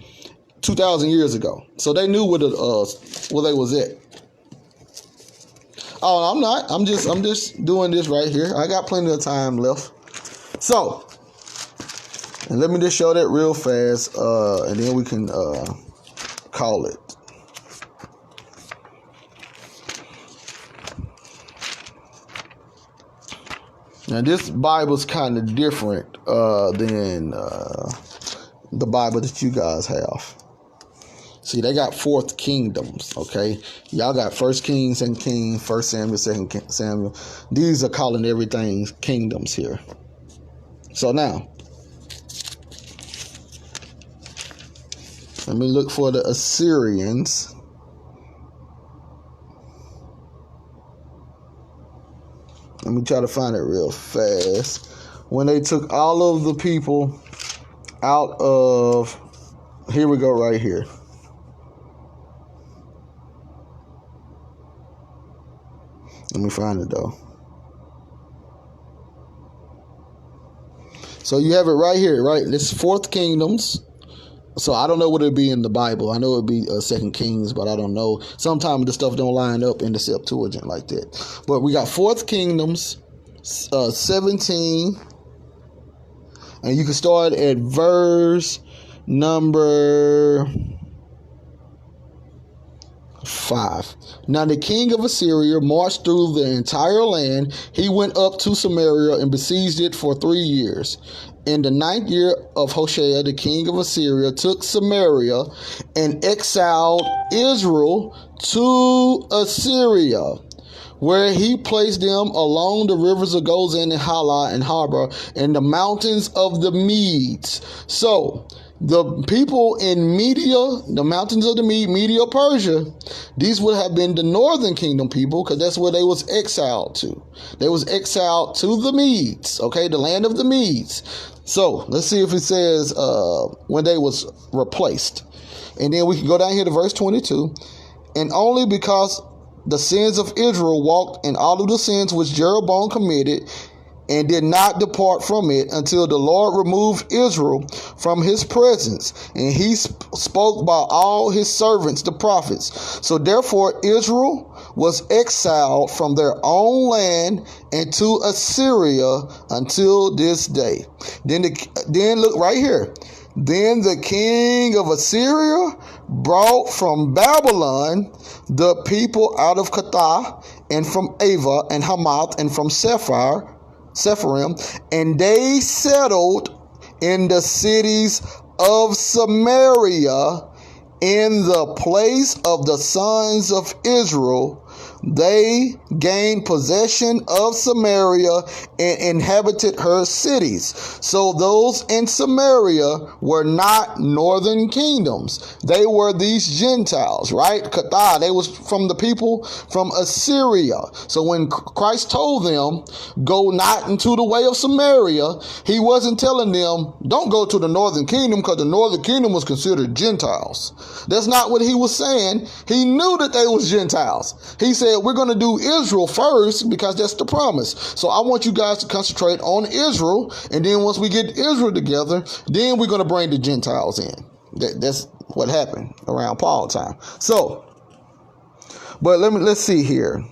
2,000 years ago. So they knew where they was at. Oh, I'm not. I'm just doing this right here. I got plenty of time left. So, and let me just show that real fast, and then we can call it. Now, this Bible's kind of different than the Bible that you guys have. See, they got fourth kingdoms, okay? Y'all got 1 Kings, 2 Kings, 1 Samuel, 2 Samuel. These are calling everything kingdoms here. So now, let me look for the Assyrians. Let me try to find it real fast. When they took all of the people out of, here we go right here. Let me find it though. So you have it right here, right? This fourth kingdoms. So I don't know what it'd be in the Bible. I know it'd be 2 Kings, but I don't know. Sometimes the stuff don't line up in the Septuagint like that. But we got fourth kingdoms, 17, and you can start at verse number 5. Now the king of Assyria marched through the entire land. He went up to Samaria and besieged it for 3 years. In the 9th year of Hoshea, the king of Assyria took Samaria and exiled Israel to Assyria, where he placed them along the rivers of Gozan and Hala and Harbor and the mountains of the Medes. So the people in Media, the mountains of the Media, Persia, these would have been the northern kingdom people, because that's where they was exiled to. They was exiled to the Medes, okay, the land of the Medes. So let's see if it says when they was replaced. And then we can go down here to verse 22. And only because the sins of Israel walked in all of the sins which Jeroboam committed, and did not depart from it until the Lord removed Israel from his presence. And he spoke by all his servants, the prophets. So therefore Israel was exiled from their own land into Assyria until this day. Then look right here. Then the king of Assyria brought from Babylon the people out of Kathah, and from Ava, and Hamath, and from Sepharim, and they settled in the cities of Samaria in the place of the sons of Israel. They gained possession of Samaria and inhabited her cities. So those in Samaria were not northern kingdoms. They were these Gentiles, right? Kathah, they was from the people from Assyria. So when Christ told them, go not into the way of Samaria, he wasn't telling them, don't go to the northern kingdom, because the northern kingdom was considered Gentiles. That's not what he was saying. He knew that they was Gentiles. He said, we're going to do Israel first because that's the promise. So I want you guys to concentrate on Israel. And then once we get Israel together, then we're going to bring the Gentiles in. That's what happened around Paul's time. So, but let's see here.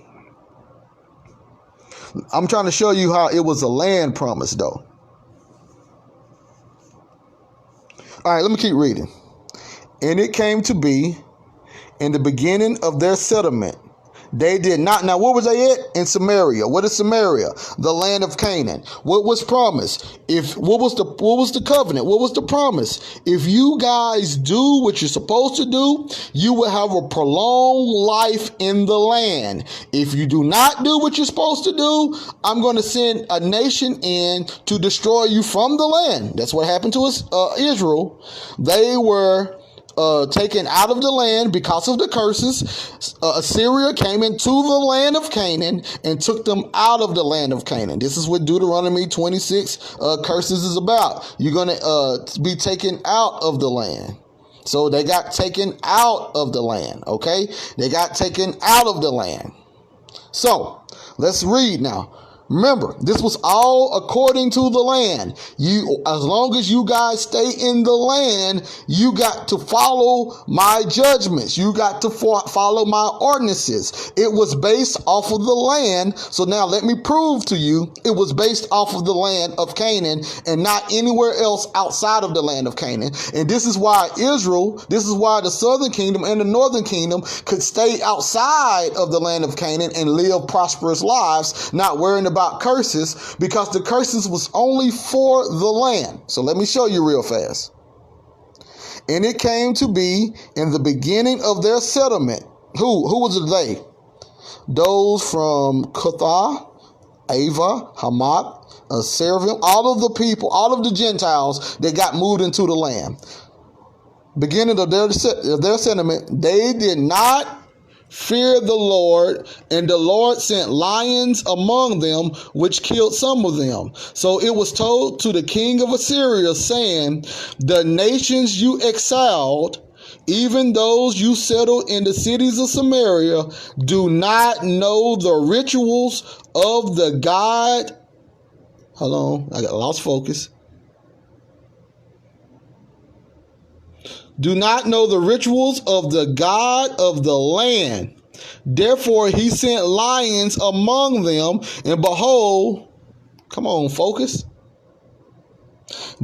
I'm trying to show you how it was a land promise though. All right, let me keep reading. And it came to be in the beginning of their settlement. They did not. Now, what was they at? In Samaria. What is Samaria? The land of Canaan. What was promised? What was the covenant? What was the promise? If you guys do what you're supposed to do, you will have a prolonged life in the land. If you do not do what you're supposed to do, I'm going to send a nation in to destroy you from the land. That's what happened to us, Israel. They were taken out of the land because of the curses. Assyria came into the land of Canaan and took them out of the land of Canaan. This is what Deuteronomy 26 curses is about. You're going to be taken out of the land. So they got taken out of the land, okay? They got taken out of the land. So let's read now. Remember, this was all according to the land. As long as you guys stay in the land, you got to follow my judgments. You got to follow my ordinances. It was based off of the land. So now let me prove to you, it was based off of the land of Canaan and not anywhere else outside of the land of Canaan. And this is why this is why the southern kingdom and the northern kingdom could stay outside of the land of Canaan and live prosperous lives, not worrying about curses, because the curses was only for the land. So let me show you real fast. And it came to be in the beginning of their settlement. Who was it they? Those from Cuthah, Ava, Hamath, Seraphim, all of the people, all of the Gentiles that got moved into the land. Beginning of their settlement, they did not fear the Lord, and the Lord sent lions among them, which killed some of them. So it was told to the king of Assyria, saying, the nations you exiled, even those you settled in the cities of Samaria, do not know the rituals of the God. Hold on, I got lost focus. Do not know the rituals of the God of the land. Therefore he sent lions among them, and behold, come on, focus.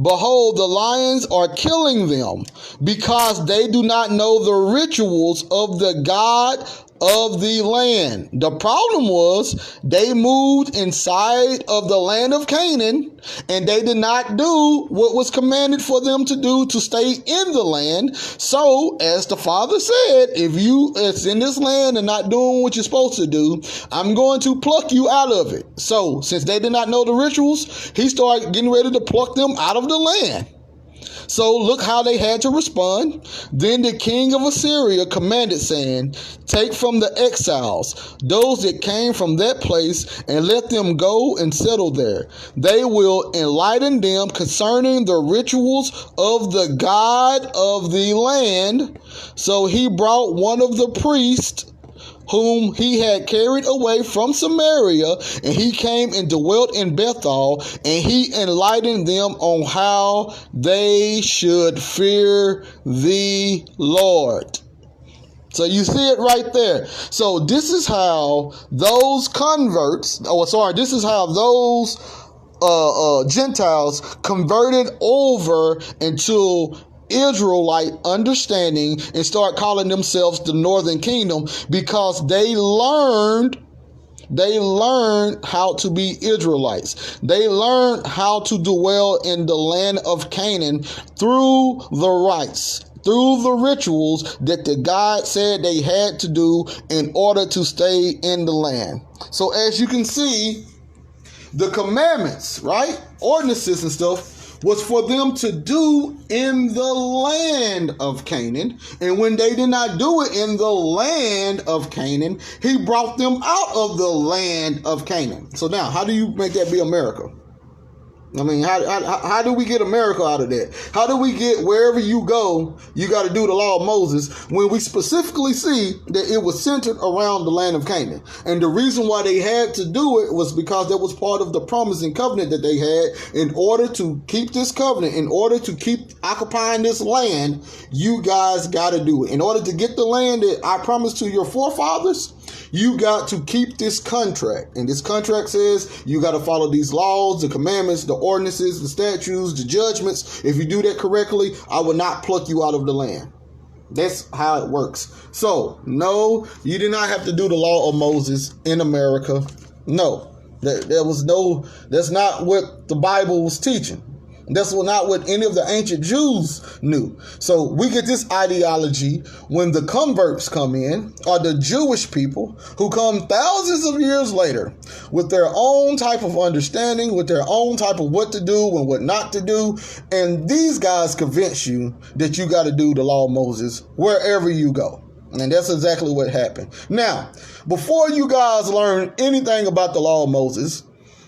Behold, the lions are killing them, because they do not know the rituals of the God of the land. The problem was they moved inside of the land of Canaan, and they did not do what was commanded for them to do to stay in the land. So, as the Father said, if you it's in this land and not doing what you're supposed to do, I'm going to pluck you out of it. So, since they did not know the rituals, he started getting ready to pluck them out of the land. So look how they had to respond. Then the king of Assyria commanded, saying, take from the exiles those that came from that place, and let them go and settle there. They will enlighten them concerning the rituals of the God of the land. So he brought one of the priests whom he had carried away from Samaria, and he came and dwelt in Bethel, and he enlightened them on how they should fear the Lord. So you see it right there. So this is how those this is how those Gentiles converted over into Israelite understanding and start calling themselves the Northern Kingdom, because they learned how to be Israelites. They learned how to dwell in the land of Canaan through the rites, through the rituals that the God said they had to do in order to stay in the land. So as you can see, the commandments, right? Ordinances and stuff was for them to do in the land of Canaan. And when they did not do it in the land of Canaan, he brought them out of the land of Canaan. So now, how do you make that be America? I mean, how do we get America out of that? How do we get wherever you go, you got to do the law of Moses, when we specifically see that it was centered around the land of Canaan? And the reason why they had to do it was because that was part of the promise and covenant that they had. In order to keep this covenant, in order to keep occupying this land, you guys got to do it. In order to get the land that I promised to your forefathers, you got to keep this contract. And this contract says you got to follow these laws, the commandments, the ordinances, the statutes, the judgments. If you do that correctly, I will not pluck you out of the land. That's how it works. So, no, you did not have to do the law of Moses in America. No, that's not what the Bible was teaching. That's not what any of the ancient Jews knew. So we get this ideology when the converts come in, or the Jewish people who come thousands of years later with their own type of understanding, with their own type of what to do and what not to do. And these guys convince you that you got to do the law of Moses wherever you go. And that's exactly what happened. Now, before you guys learn anything about the law of Moses,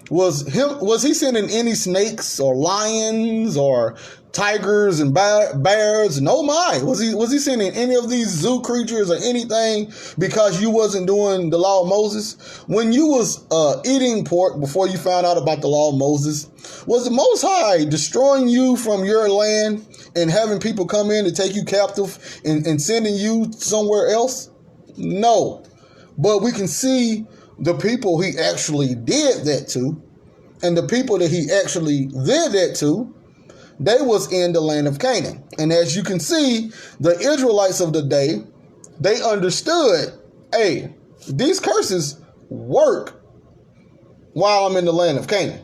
was he sending any snakes or lions or tigers and bears, and oh my, was he sending any of these zoo creatures or anything because you wasn't doing the law of Moses? When you was eating pork before you found out about the law of Moses, was the Most High destroying you from your land and having people come in to take you captive and sending you somewhere else? No. But we can see the people he actually did that to, and the people that he actually did that to, they was in the land of Canaan. And as you can see, the Israelites of the day, they understood, hey, these curses work while I'm in the land of Canaan.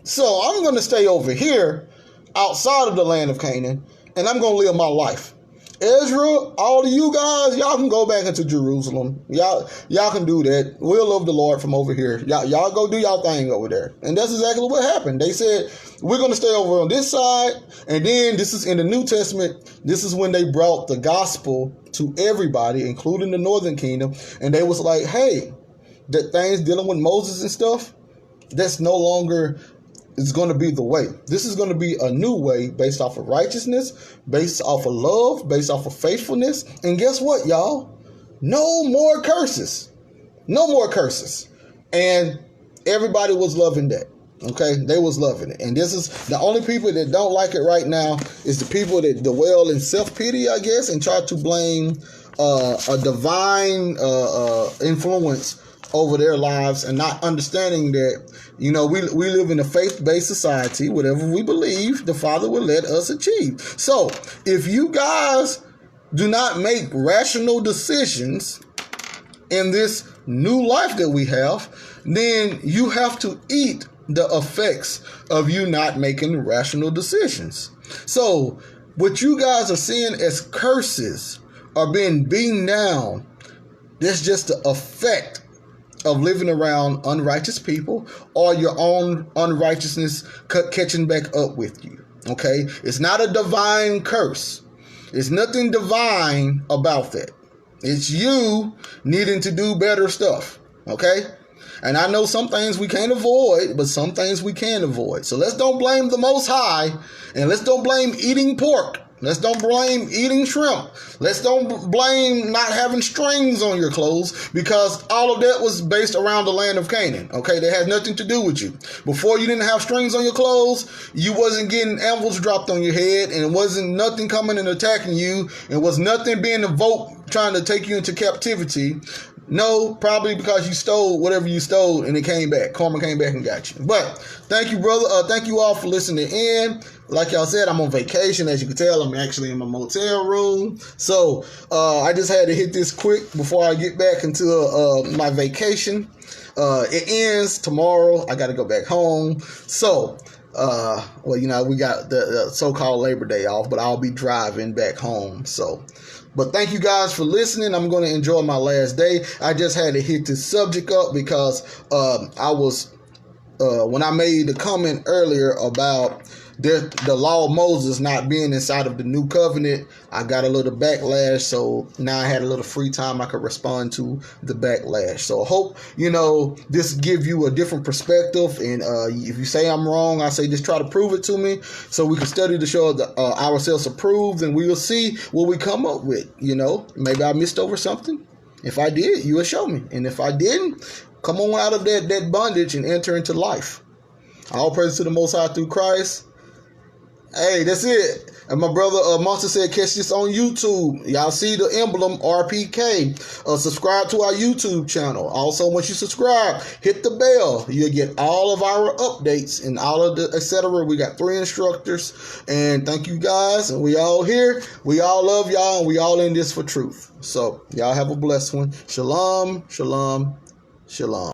So I'm going to stay over here outside of the land of Canaan, and I'm going to live my life. Israel, all of you guys, y'all can go back into Jerusalem. Y'all can do that. We'll love the Lord from over here. Y'all go do y'all thing over there. And that's exactly what happened. They said, we're going to stay over on this side. And then this is in the New Testament. This is when they brought the gospel to everybody, including the northern kingdom. And they was like, hey, that things dealing with Moses and stuff, that's no longer is going to be the way. This is going to be a new way based off of righteousness, based off of love, based off of faithfulness. And guess what, y'all? No more curses. No more curses. And everybody was loving that. Okay? They was loving it. And this is the only people that don't like it right now is the people that dwell in self-pity, I guess, and try to blame a divine influence over their lives and not understanding that, you know, we live in a faith-based society. Whatever we believe, the Father will let us achieve. So if you guys do not make rational decisions in this new life that we have, then you have to eat the effects of you not making rational decisions. So what you guys are seeing as curses are being beaten down. That's just the effect of living around unrighteous people or your own unrighteousness catching back up with you. Okay? It's not a divine curse. It's nothing divine about that. It's you needing to do better stuff. Okay? And I know some things we can't avoid, but some things we can avoid. So let's don't blame the Most High, and let's don't blame eating pork. Let's don't blame eating shrimp. Let's don't blame not having strings on your clothes, because all of that was based around the land of Canaan. Okay, that has nothing to do with you. Before you didn't have strings on your clothes, you wasn't getting anvils dropped on your head, and it wasn't nothing coming and attacking you. It was nothing being invoked trying to take you into captivity. No, probably because you stole whatever you stole and it came back. Karma came back and got you. But thank you, brother. Thank you all for listening in. Like y'all said, I'm on vacation. As you can tell, I'm actually in my motel room. So I just had to hit this quick before I get back into my vacation. It ends tomorrow. I got to go back home. So, well, you know, we got the so-called Labor Day off, but I'll be driving back home. So, but thank you guys for listening. I'm going to enjoy my last day. I just had to hit this subject up because I was, when I made the comment earlier about the law of Moses not being inside of the new covenant, I got a little backlash. So now I had a little free time I could respond to the backlash. So I hope, you know, this give you a different perspective. And if you say I'm wrong, I say just try to prove it to me so we can study to show ourselves approved, and we will see what we come up with. You know, maybe I missed over something. If I did, you will show me. And if I didn't, come on out of that bondage and enter into life. All praise to the Most High through Christ. Hey, that's it. And my brother Monster said, catch this on YouTube. Y'all see the emblem, RPK. Subscribe to our YouTube channel. Also, once you subscribe, hit the bell. You'll get all of our updates and all of the etc. We got 3 instructors. And thank you guys. And we all here. We all love y'all. And we all in this for truth. So, y'all have a blessed one. Shalom, shalom, shalom.